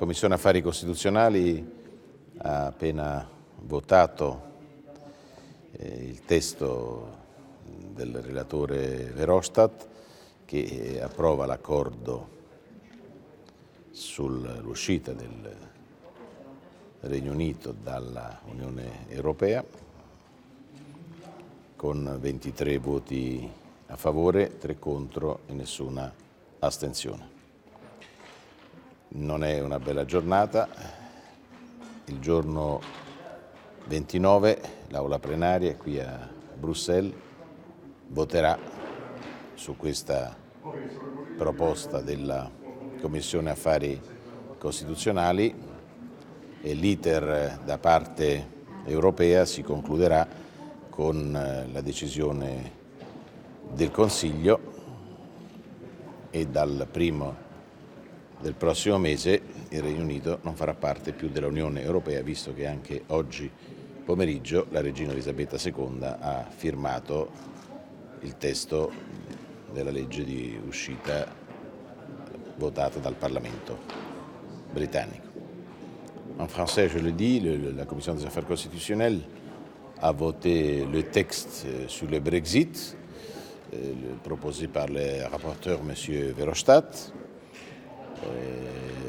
La Commissione Affari Costituzionali ha appena votato il testo del relatore Verhofstadt che approva l'accordo sull'uscita del Regno Unito dalla Unione Europea con 23 voti a favore, 3 contro e nessuna astensione. Non è una bella giornata. Il giorno 29 l'Aula plenaria qui a Bruxelles voterà su questa proposta della Commissione Affari Costituzionali e l'iter da parte europea si concluderà con la decisione del Consiglio e dal primo del prossimo mese il Regno Unito non farà parte più dell'Unione Europea, visto che anche oggi pomeriggio la regina Elisabetta II ha firmato il testo della legge di uscita votata dal Parlamento britannico. En français, je le dis, la Commission des affaires constitutionnelles a voté le texte sur le Brexit, proposé par le rapporteur M. Verhofstadt.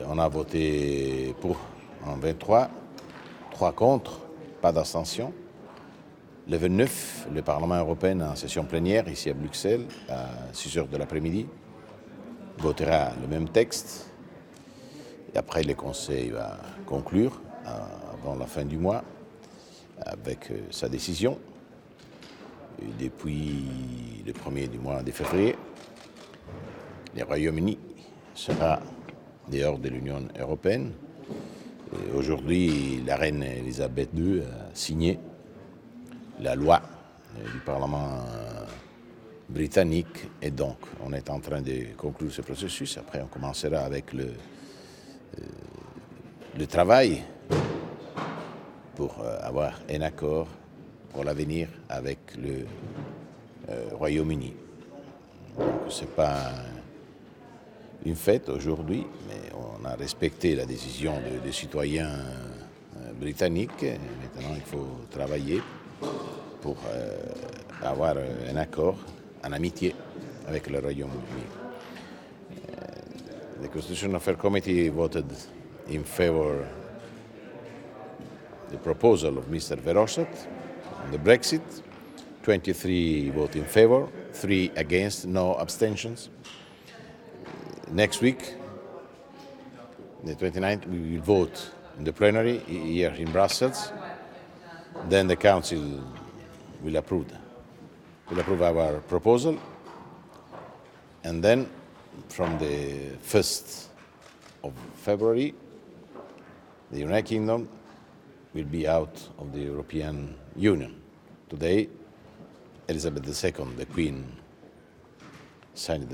On a voté pour en 23, 3 contre, pas d'abstention. Le 29, le Parlement européen en session plénière ici à Bruxelles, à 6 heures de l'après-midi, votera le même texte. Et après, le Conseil va conclure avant la fin du mois avec sa décision. Et depuis le 1er du mois de février, le Royaume-Uni sera dehors de l'Union européenne. Aujourd'hui, la reine Elisabeth II a signé la loi du Parlement britannique et donc on est en train de conclure ce processus. Après, on commencera avec le travail pour avoir un accord pour l'avenir avec le Royaume-Uni. Donc, ce n'est pas une fête aujourd'hui, mais on a respecté la décision des citoyens britanniques. Maintenant, il faut travailler pour avoir un accord en amitié avec le Royaume-Uni. The Constitutional Affairs Committee voted in favor the proposal of Mr. Verhofstadt on the Brexit. 23 vote in favor, 3 against, no abstentions. Next week, the 29th, we will vote in the plenary here in Brussels. Then the Council will approve our proposal. And then, from the 1st of February, the United Kingdom will be out of the European Union. Today, Elizabeth II, the Queen, signed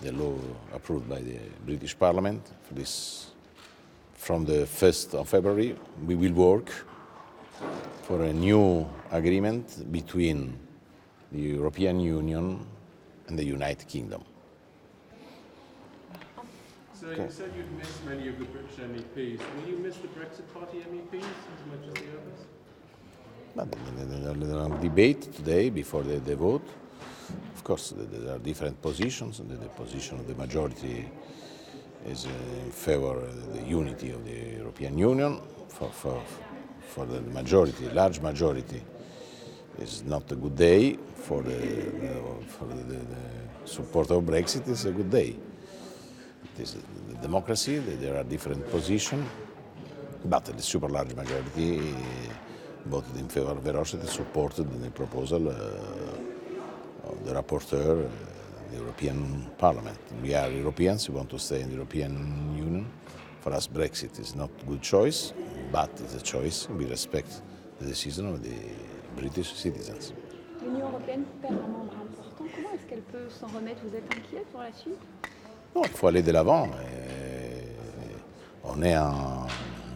the law approved by the British Parliament for this. From the 1st of February, we will work for a new agreement between the European Union and the United Kingdom. So you said you'd miss many of the British MEPs. Will you miss the Brexit Party MEPs as much as the others? There are debate today before the vote. Of course, there are different positions, and the position of the majority is in favor of the unity of the European Union. For the majority, large majority, is not a good day. For the support of Brexit, is a good day. It is the democracy. There are different positions, but the super large majority voted in favor of Verhofstadt and supported the proposal of the rapporteur, the European Parliament. We are Europeans, we want to stay in the European Union. For us, Brexit is not a good choice, but it's a choice. We respect the decision of the British citizens. L'Union européenne perd un membre important. Comment est-ce qu'elle peut s'en remettre? Vous êtes inquiet pour la suite? Non, il faut aller de l'avant. On est en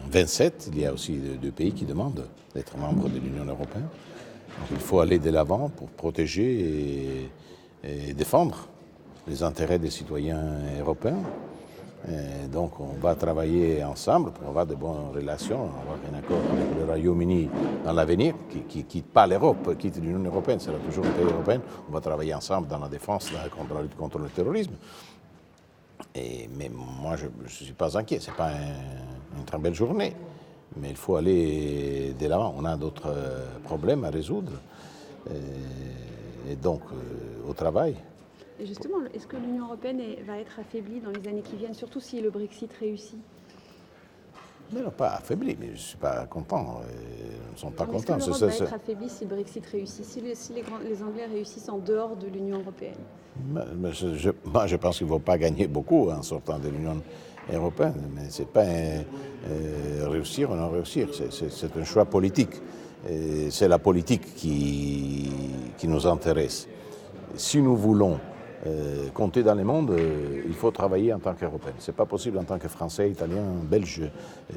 27, il y a aussi 2 pays qui demandent d'être membres de l'Union européenne. Donc il faut aller de l'avant pour protéger et défendre les intérêts des citoyens européens. Donc on va travailler ensemble pour avoir de bonnes relations, avoir un accord avec le Royaume-Uni dans l'avenir, qui ne quitte pas l'Europe, quitte l'Union européenne, sera toujours un pays européen. On va travailler ensemble dans la défense, contre la lutte contre le terrorisme. Mais moi, je ne suis pas inquiet, ce n'est pas une très belle journée. Mais il faut aller de l'avant. On a d'autres problèmes à résoudre. Et donc, au travail. Et justement, est-ce que l'Union européenne va être affaiblie dans les années qui viennent, surtout si le Brexit réussit? Mais non, pas affaibli, mais je ne suis pas content. Ils ne sont pas contents. Est-ce que l'Europe va être affaiblie si le Brexit réussit, si les Anglais réussissent en dehors de l'Union européenne? Moi, je pense qu'ils ne vont pas gagner beaucoup en sortant de l'Union européenne. Mais ce n'est pas réussir ou non réussir, c'est un choix politique. C'est la politique qui nous intéresse. Si nous voulons compter dans le monde, il faut travailler en tant qu'Européen. Ce n'est pas possible en tant que Français, Italien, Belge,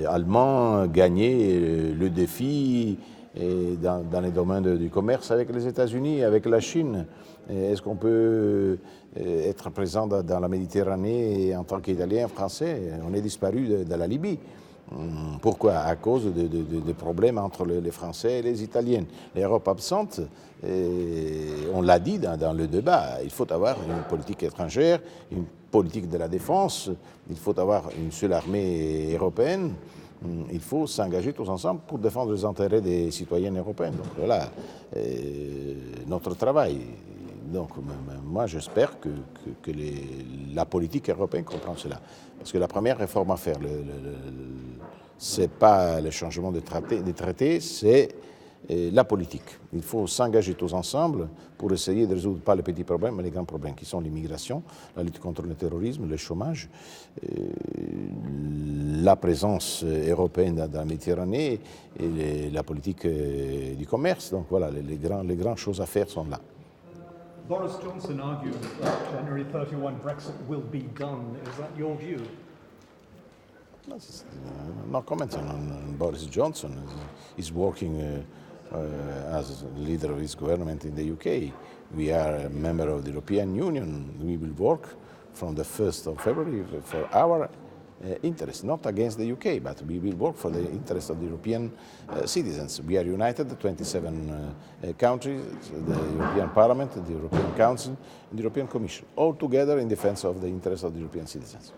Allemand, gagner le défi dans les domaines du commerce avec les États-Unis, avec la Chine. Est-ce qu'on peut être présent dans la Méditerranée en tant qu'Italien, Français? On est disparu de la Libye. Pourquoi? À cause de problèmes entre les Français et les Italiens. L'Europe absente, on l'a dit dans le débat, il faut avoir une politique étrangère, une politique de la défense, il faut avoir une seule armée européenne, il faut s'engager tous ensemble pour défendre les intérêts des citoyens européens. Donc voilà, notre travail. Donc moi j'espère que la politique européenne comprend cela. Parce que la première réforme à faire, ce n'est pas le changement des traités, c'est la politique. Il faut s'engager tous ensemble pour essayer de résoudre pas les petits problèmes, mais les grands problèmes qui sont l'immigration, la lutte contre le terrorisme, le chômage, la présence européenne dans la Méditerranée et la politique du commerce. Donc voilà, les grandes choses à faire sont là. Boris Johnson argues that January 31 Brexit will be done. Is that your view? No comment on Boris Johnson. He's working as leader of his government in the UK. We are a member of the European Union. We will work from the 1st of February for our interest, not against the UK, but we will work for the interest of the European citizens. We are united, 27 countries, the European Parliament, the European Council, and the European Commission, all together in defense of the interest of the European citizens.